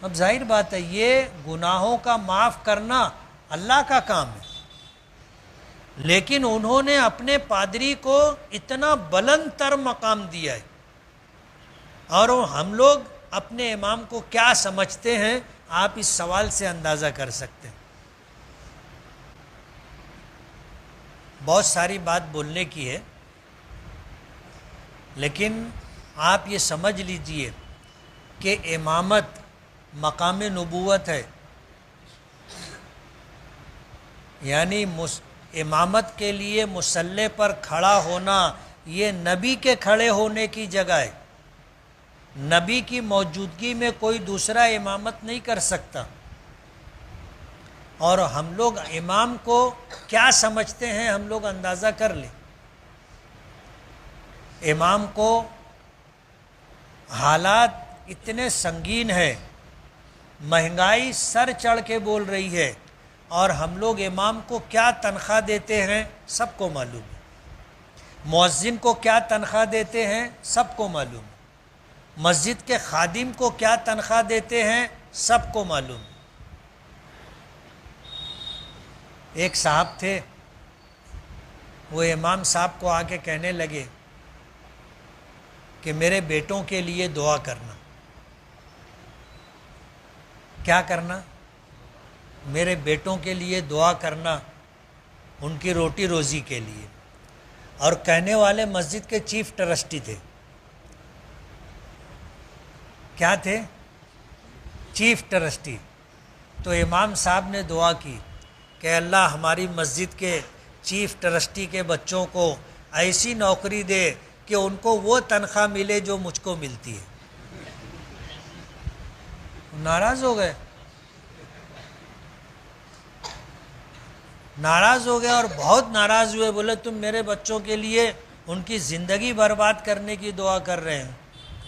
اب ظاہر بات ہے یہ گناہوں کا معاف کرنا اللہ کا کام ہے، لیکن انہوں نے اپنے پادری کو اتنا بلند تر مقام دیا ہے، اور ہم لوگ اپنے امام کو کیا سمجھتے ہیں آپ اس سوال سے اندازہ کر سکتے ہیں۔ بہت ساری بات بولنے کی ہے، لیکن آپ یہ سمجھ لیجئے کہ امامت مقام نبوت ہے، یعنی امامت کے لیے مصلی پر کھڑا ہونا یہ نبی کے کھڑے ہونے کی جگہ ہے، نبی کی موجودگی میں کوئی دوسرا امامت نہیں کر سکتا۔ اور ہم لوگ امام کو کیا سمجھتے ہیں ہم لوگ اندازہ کر لیں۔ امام کو حالات اتنے سنگین ہیں، مہنگائی سر چڑھ کے بول رہی ہے، اور ہم لوگ امام کو کیا تنخواہ دیتے ہیں سب کو معلوم ہے، مؤذن کو کیا تنخواہ دیتے ہیں سب کو معلوم ہے، مسجد کے خادم کو کیا تنخواہ دیتے ہیں سب کو معلوم ہے۔ ایک صاحب تھے، وہ امام صاحب کو آ کے کہنے لگے کہ میرے بیٹوں کے لیے دعا کرنا۔ کیا کرنا؟ میرے بیٹوں کے لیے دعا کرنا، ان کی روٹی روزی کے لیے۔ اور کہنے والے مسجد کے چیف ٹرسٹی تھے۔ کیا تھے؟ Chief trustee. تو امام صاحب نے دعا کی کہ اللہ ہماری مسجد کے چیف ٹرسٹی کے بچوں کو ایسی نوکری دے کہ ان کو وہ تنخواہ ملے جو مجھ کو ملتی ہے۔ ناراض ہو گئے، ناراض ہو گئے اور بہت ناراض ہوئے، بولے تم میرے بچوں کے لیے ان کی زندگی برباد کرنے کی دعا کر رہے ہیں۔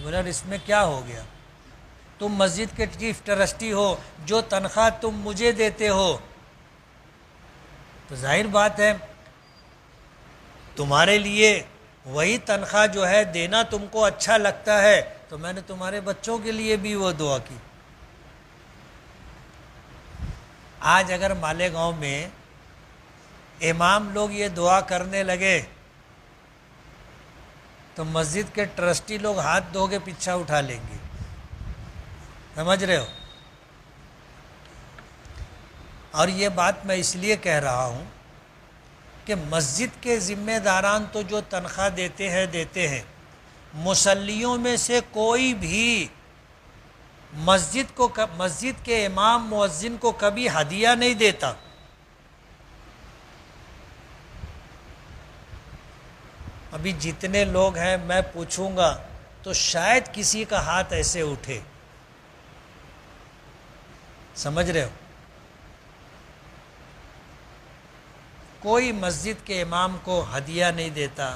بولے اس میں کیا ہو گیا؟ تم مسجد کے چیف ٹرسٹی ہو، جو تنخواہ تم مجھے دیتے ہو، تو ظاہر بات ہے تمہارے لیے وہی تنخواہ جو ہے دینا تم کو اچھا لگتا ہے، تو میں نے تمہارے بچوں کے لیے بھی وہ دعا کی۔ آج اگر مالیگاؤں میں امام لوگ یہ دعا کرنے لگے تو مسجد کے ٹرسٹی لوگ ہاتھ دھو کے پیچھا اٹھا لیں گے، سمجھ رہے ہو؟ اور یہ بات میں اس لیے کہہ رہا ہوں کہ مسجد کے ذمہ داران تو جو تنخواہ دیتے ہیں، مصلیوں میں سے کوئی بھی مسجد کے امام مؤذن کو کبھی ہدیہ نہیں دیتا۔ ابھی جتنے لوگ ہیں میں پوچھوں گا تو شاید کسی کا ہاتھ ایسے اٹھے، سمجھ رہے ہو؟ کوئی مسجد کے امام کو ہدیہ نہیں دیتا،